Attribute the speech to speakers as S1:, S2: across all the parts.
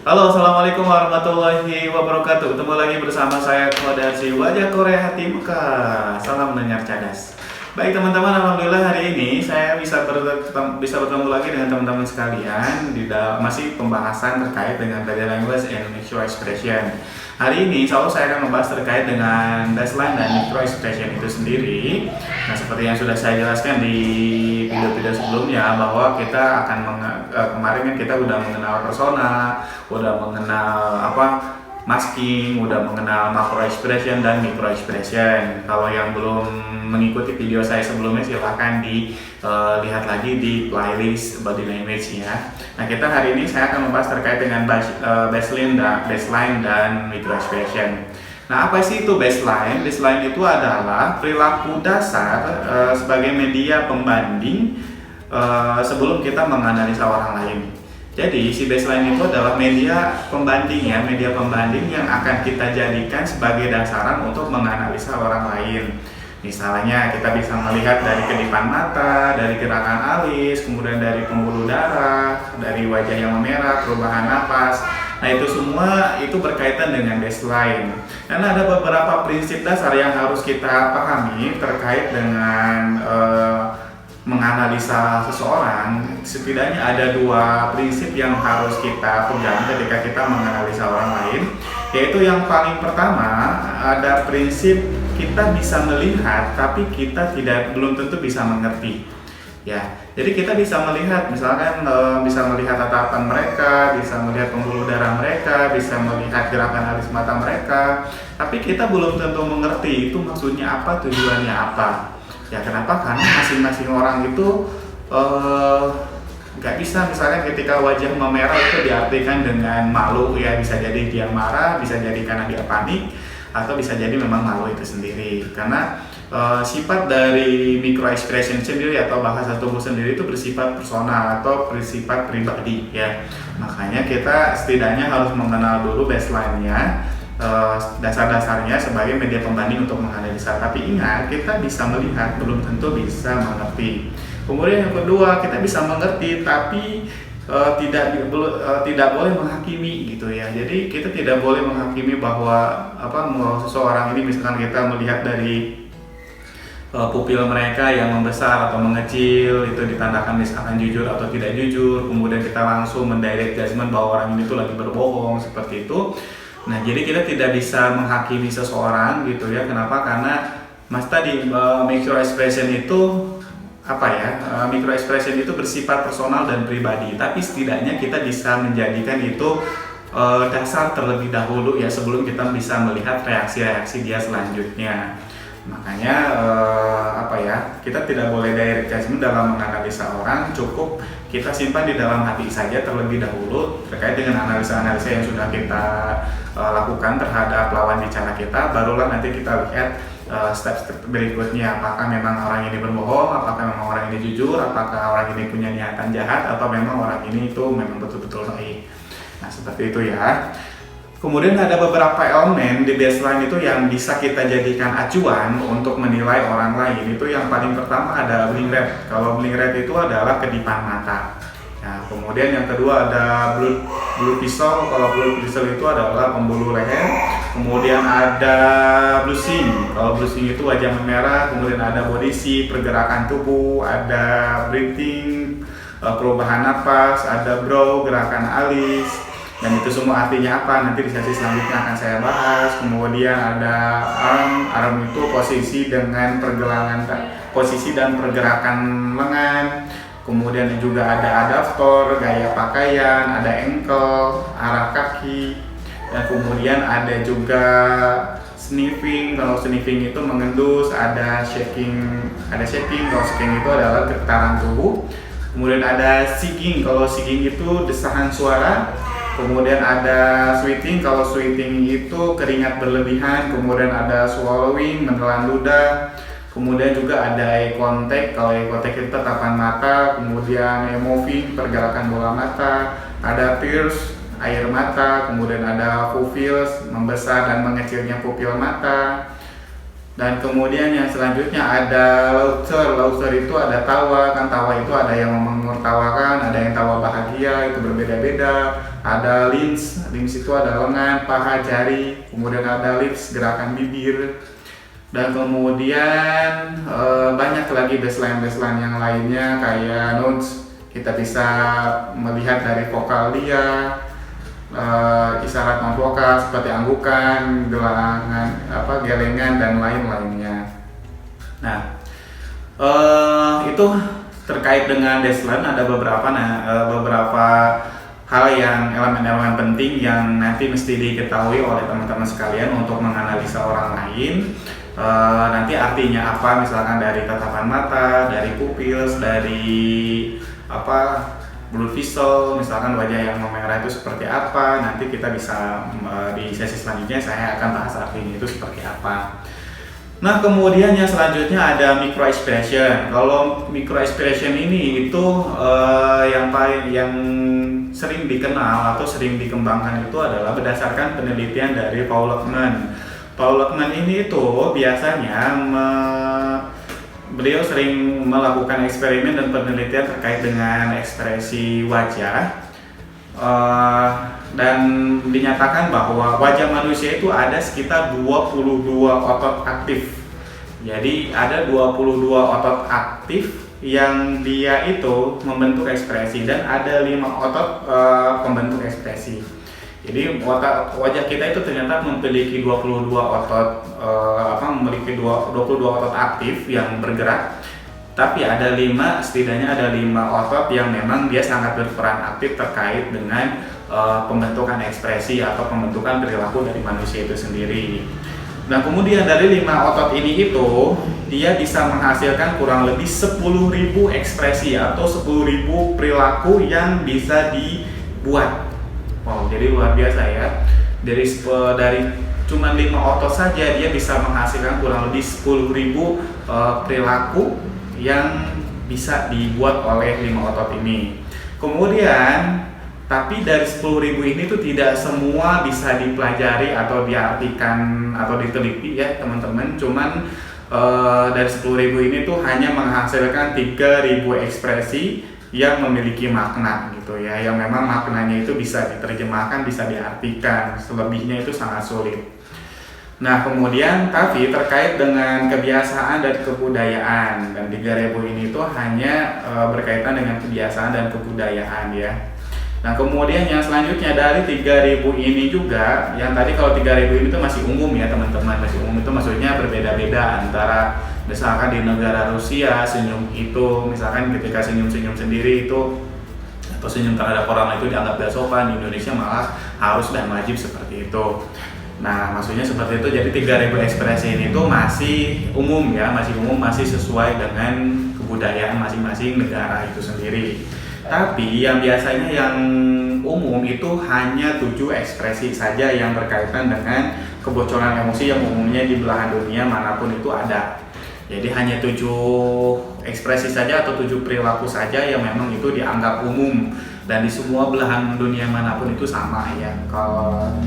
S1: Halo, assalamualaikum warahmatullahi wabarakatuh. Ketemu lagi bersama saya Kodarsi, wajah Korea hati Mekah. Salam mendengar cadas. Baik teman-teman, alhamdulillah hari ini saya bisa bertemu lagi dengan teman-teman sekalian di masih pembahasan terkait dengan body language and micro expression. Hari ini insya Allah saya akan membahas terkait dengan baseline dan micro expression itu sendiri. Nah, seperti yang sudah saya jelaskan di video-video sebelumnya bahwa kita akan kemarin kan kita udah mengenal persona, udah mengenal masking, udah mengenal macro expression dan micro expression. Kalau yang belum mengikuti video saya sebelumnya silahkan dilihat lagi di playlist body language ya. Nah, kita hari ini saya akan membahas terkait dengan baseline dan micro expression. Nah, apa sih itu baseline? Baseline itu adalah perilaku dasar sebagai media pembanding sebelum kita menganalisa orang lain. Jadi si baseline itu adalah media pembanding ya, media pembanding yang akan kita jadikan sebagai dasaran untuk menganalisa orang lain. Misalnya kita bisa melihat dari kedipan mata, dari gerakan alis, kemudian dari pembuluh darah, dari wajah yang memerah, perubahan napas. Nah, itu semua itu berkaitan dengan baseline. Dan ada beberapa prinsip dasar yang harus kita pahami terkait dengan menganalisa seseorang. Setidaknya ada dua prinsip yang harus kita pegang ketika kita menganalisa orang lain, yaitu yang paling pertama ada prinsip kita bisa melihat tapi kita belum tentu bisa mengerti ya. Jadi kita bisa melihat, misalkan bisa melihat tatapan mereka, bisa melihat pembuluh darah mereka, bisa melihat gerakan alis mata mereka, tapi kita belum tentu mengerti itu maksudnya apa, tujuannya apa. Ya, kenapa? Karena masing-masing orang itu nggak bisa, misalnya ketika wajah memerah itu diartikan dengan malu ya, bisa jadi dia marah, bisa jadi karena dia panik, atau bisa jadi memang malu itu sendiri. Karena sifat dari micro expression sendiri atau bahasa tubuh sendiri itu bersifat personal atau bersifat pribadi ya. Makanya kita setidaknya harus mengenal dulu baseline-nya, dasar-dasarnya sebagai media pembanding untuk menganalisa. Tapi ingat, kita bisa melihat, belum tentu bisa mengerti. Kemudian yang kedua, kita bisa mengerti tapi tidak boleh menghakimi gitu ya. Jadi kita tidak boleh menghakimi bahwa seseorang ini, misalkan kita melihat dari pupil mereka yang membesar atau mengecil itu ditandakan misalkan jujur atau tidak jujur. Kemudian kita langsung mendirect judgment bahwa orang ini tuh lagi berbohong, seperti itu. Nah, jadi kita tidak bisa menghakimi seseorang gitu ya. Kenapa? Karena micro expression itu micro expression itu bersifat personal dan pribadi. Tapi setidaknya kita bisa menjadikan itu dasar terlebih dahulu ya, sebelum kita bisa melihat reaksi-reaksi dia selanjutnya. Makanya kita tidak boleh direct judgment dalam menganalisa orang. Cukup kita simpan di dalam hati saja terlebih dahulu terkait dengan analisa-analisa yang sudah kita lakukan terhadap lawan bicara kita. Barulah nanti kita lihat step-step berikutnya, apakah memang orang ini berbohong, apakah memang orang ini jujur, apakah orang ini punya niatan jahat, atau memang orang ini itu memang betul-betul baik. Nah, seperti itu ya. Kemudian ada beberapa elemen di baseline itu yang bisa kita jadikan acuan untuk menilai orang lain. Itu yang paling pertama ada blink rate. Kalau blink rate itu adalah kedipan mata. Nah, kemudian yang kedua ada blue pixel. Kalau blue pixel itu adalah pembuluh leher. Kemudian ada blushing. Kalau blushing itu wajah memerah. Kemudian ada body shape, pergerakan tubuh, ada breathing, perubahan napas, ada brow, gerakan alis. Dan itu semua artinya apa? Nanti di sesi selanjutnya akan saya bahas. Kemudian ada arm itu posisi dan pergerakan lengan. Kemudian juga ada adaptor, gaya pakaian, ada ankle, arah kaki. Dan kemudian ada juga sniffing. Kalau sniffing itu mengendus, ada shaking. Kalau shaking itu adalah getaran tubuh. Kemudian ada sighing. Kalau sighing itu desahan suara. Kemudian ada sweating. Kalau sweating itu keringat berlebihan. Kemudian ada swallowing, menelan ludah. Kemudian juga ada eye contact. Kalau eye contact itu tatapan mata. Kemudian moving, pergerakan bola mata. Ada tears, air mata. Kemudian ada pupils, membesar dan mengecilnya pupil mata. Dan kemudian yang selanjutnya ada laughter. Laughter itu ada tawa, kan tawa itu ada yang menertawakan, ada yang tawa bahagia, itu berbeda-beda. Ada limbs, limbs itu ada lengan, paha, jari. Kemudian ada lips, gerakan bibir. Dan kemudian banyak lagi baseline yang lainnya kayak notes. Kita bisa melihat dari vokal dia, isyarat non vokal seperti anggukan, gelengan dan lain-lainnya. Nah, itu terkait dengan baseline ada beberapa hal yang elemen-elemen penting yang nanti mesti diketahui oleh teman-teman sekalian untuk menganalisa orang lain. Nanti artinya apa, misalkan dari tatapan mata, dari pupils, dari blood vessel, misalkan wajah yang memerah itu seperti apa. Nanti kita bisa di sesi selanjutnya saya akan bahas artinya itu seperti apa. Nah, kemudian yang selanjutnya ada micro expression. Kalau micro expression ini itu yang sering dikenal atau sering dikembangkan itu adalah berdasarkan penelitian dari Paul Ekman. Paul Ekman ini itu biasanya beliau sering melakukan eksperimen dan penelitian terkait dengan ekspresi wajah, dan dinyatakan bahwa wajah manusia itu ada sekitar 22 otot aktif. Jadi ada 22 otot aktif yang dia itu membentuk ekspresi, dan ada 5 otot pembentuk ekspresi. Jadi wajah kita itu ternyata memiliki 22 otot, memiliki 22 otot aktif yang bergerak. Tapi ada 5, setidaknya ada 5 otot yang memang dia sangat berperan aktif terkait dengan pembentukan ekspresi atau pembentukan perilaku dari manusia itu sendiri. Nah, kemudian dari 5 otot ini itu dia bisa menghasilkan kurang lebih 10.000 ekspresi atau 10.000 perilaku yang bisa dibuat. Wow, jadi luar biasa ya. Dari cuma 5 otot saja dia bisa menghasilkan kurang lebih 10.000 perilaku yang bisa dibuat oleh 5 otot ini. Kemudian, tapi dari 10.000 ini tuh tidak semua bisa dipelajari atau diartikan atau diteliti ya teman-teman. Cuman dari 10.000 ini tuh hanya menghasilkan 3.000 ekspresi yang memiliki makna gitu ya, yang memang maknanya itu bisa diterjemahkan, bisa diartikan. Selebihnya itu sangat sulit. Nah, kemudian tapi terkait dengan kebiasaan dan kebudayaan, dan 3.000 ini tuh hanya berkaitan dengan kebiasaan dan kebudayaan ya. Nah, kemudian yang selanjutnya dari 3.000 ini juga, yang tadi kalau 3.000 ini tuh masih umum ya teman-teman, masih umum itu maksudnya berbeda-beda antara misalkan di negara Rusia senyum itu misalkan ketika senyum-senyum sendiri itu atau senyum terhadap orang itu dianggap gak sopan. Di Indonesia malah harus dan wajib seperti itu. Nah, maksudnya seperti itu. Jadi 3.000 ekspresi ini tuh masih umum ya, masih sesuai dengan kebudayaan masing-masing negara itu sendiri. Tapi yang biasanya yang umum itu hanya 7 ekspresi saja yang berkaitan dengan kebocoran emosi yang umumnya di belahan dunia manapun itu ada. Jadi hanya 7 ekspresi saja atau 7 perilaku saja yang memang itu dianggap umum, dan di semua belahan dunia manapun itu sama ya.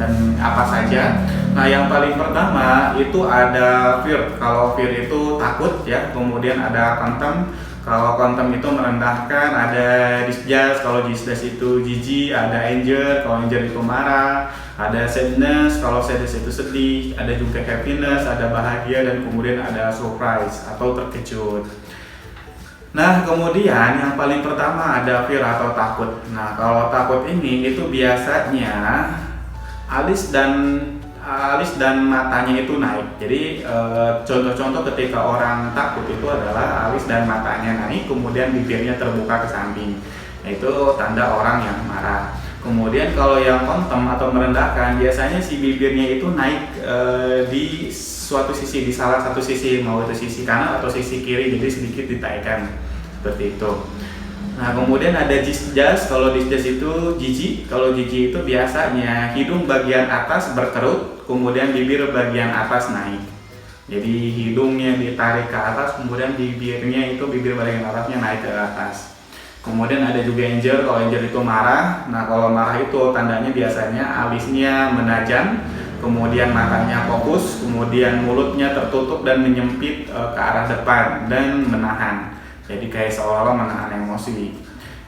S1: Dan apa saja? Nah, yang paling pertama itu ada fear. Kalau fear itu takut ya. Kemudian ada contempt. Kalau contempt itu merendahkan. Ada disgust. Kalau disgust itu jijik. Ada anger. Kalau anger itu marah. Ada sadness. Kalau sadness itu sedih. Ada juga happiness. Ada bahagia, dan kemudian ada surprise atau terkejut. Nah, kemudian yang paling pertama ada fear atau takut. Nah, kalau takut ini itu biasanya alis dan matanya itu naik. Jadi contoh-contoh ketika orang takut itu adalah alis dan matanya naik, kemudian bibirnya terbuka ke samping. Nah, itu tanda orang yang marah. Kemudian kalau yang contempt atau merendahkan, biasanya si bibirnya itu naik di suatu sisi, di salah satu sisi, mau itu sisi kanan atau sisi kiri, jadi sedikit ditaikkan seperti itu. Nah, kemudian ada disgust. Kalau disgust itu jijik. Kalau jijik itu biasanya hidung bagian atas berkerut, kemudian bibir bagian atas naik. Jadi hidungnya ditarik ke atas, kemudian bibirnya itu bibir bagian atasnya naik ke atas. Kemudian ada juga anger. Kalau anger itu marah. Nah, kalau marah itu tandanya biasanya alisnya menajam, kemudian matanya fokus, kemudian mulutnya tertutup dan menyempit ke arah depan dan menahan. Jadi kayak seolah-olah menahan emosi.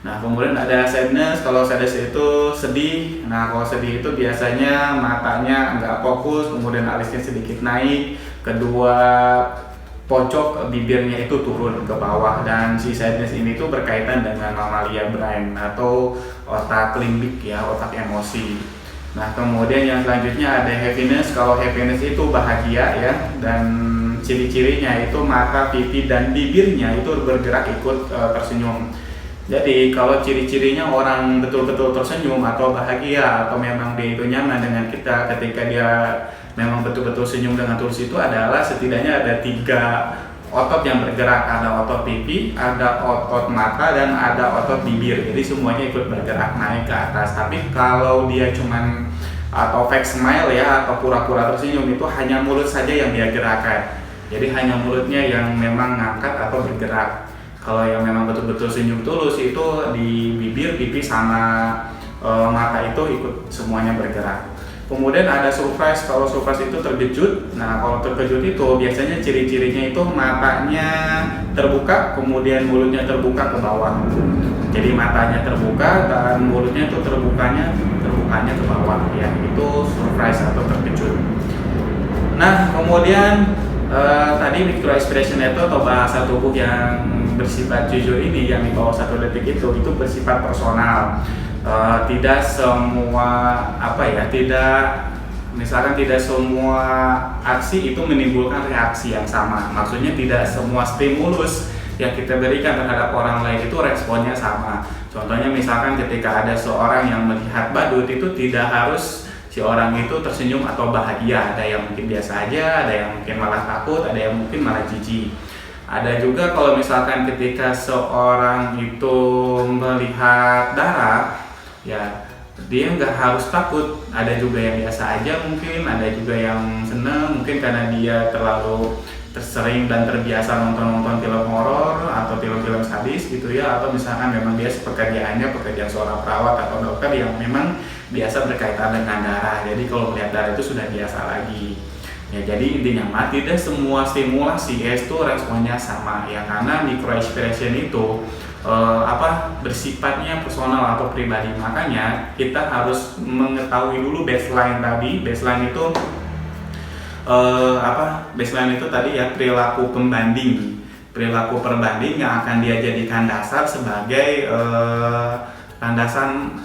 S1: Nah, kemudian ada sadness. Kalau sadness itu sedih. Nah, kalau sedih itu biasanya matanya nggak fokus, kemudian alisnya sedikit naik, kedua pojok bibirnya itu turun ke bawah, dan si sadness ini tuh berkaitan dengan mamalia brain atau otak limbik ya, otak emosi. Nah, kemudian yang selanjutnya ada happiness. Kalau happiness itu bahagia ya, dan ciri-cirinya itu mata, pipi, dan bibirnya itu bergerak ikut tersenyum. Jadi kalau ciri-cirinya orang betul-betul tersenyum atau bahagia atau memang dia itu nyaman dengan kita ketika dia memang betul-betul senyum dengan tulus, itu adalah setidaknya ada 3 otot yang bergerak. Ada otot pipi, ada otot mata, dan ada otot bibir. Jadi semuanya ikut bergerak naik ke atas. Tapi kalau dia cuman atau fake smile ya, atau pura-pura tersenyum, itu hanya mulut saja yang dia gerakkan. Jadi hanya mulutnya yang memang ngangkat atau bergerak. Kalau yang memang betul-betul senyum tulus itu di bibir, pipi, sama mata itu ikut semuanya bergerak. Kemudian ada surprise. Kalau surprise itu terkejut. Nah, kalau terkejut itu biasanya ciri-cirinya itu matanya terbuka, kemudian mulutnya terbuka ke bawah. Jadi matanya terbuka dan mulutnya itu terbukanya ke bawah ya. Itu surprise atau terkejut. Nah, kemudian tadi micro expression itu atau bahasa tubuh yang bersifat jujur ini, yang di bawah 1 detik itu bersifat personal. Tidak semua tidak semua aksi itu menimbulkan reaksi yang sama. Maksudnya tidak semua stimulus yang kita berikan terhadap orang lain itu responnya sama. Contohnya misalkan ketika ada seorang yang melihat badut, itu tidak harus si orang itu tersenyum atau bahagia. Ada yang mungkin biasa aja, ada yang mungkin malah takut, ada yang mungkin malah jijik. Ada juga kalau misalkan ketika seorang itu melihat darah, ya dia nggak harus takut. Ada juga yang biasa aja mungkin, ada juga yang seneng mungkin karena dia terlalu tersering dan terbiasa nonton film horor atau film-film sadis gitu ya, atau misalkan memang dia pekerjaannya pekerjaan seorang perawat atau dokter yang memang biasa berkaitan dengan darah. Jadi kalau melihat darah itu sudah biasa lagi. Ya, jadi intinya tidak semua stimulasi itu responnya sama ya, karena micro expression itu bersifatnya personal atau pribadi. Makanya kita harus mengetahui dulu baseline tadi. Baseline itu tadi ya, perilaku perbanding yang akan dia jadikan dasar sebagai landasan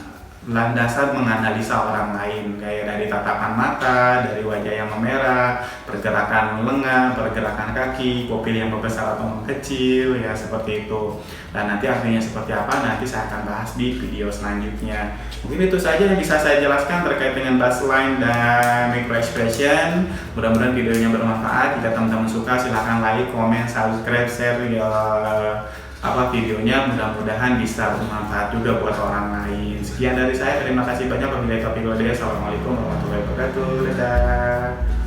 S1: menganalisa orang lain, kayak dari tatapan mata, dari wajah yang memerah, pergerakan lengan, pergerakan kaki, pupil yang membesar atau mengecil ya, seperti itu. Dan nanti artinya seperti apa nanti saya akan bahas di video selanjutnya. Mungkin itu saja yang bisa saya jelaskan terkait dengan baseline dan micro expression. Mudah-mudahan videonya bermanfaat. Jika teman-teman suka silahkan like, comment, subscribe, share videonya, mudah-mudahan bisa bermanfaat juga buat orang lain. Sekian dari saya, terima kasih banyak. Wabillahi taufiq wal hidayah. Assalamualaikum warahmatullahi wabarakatuh. Dadah.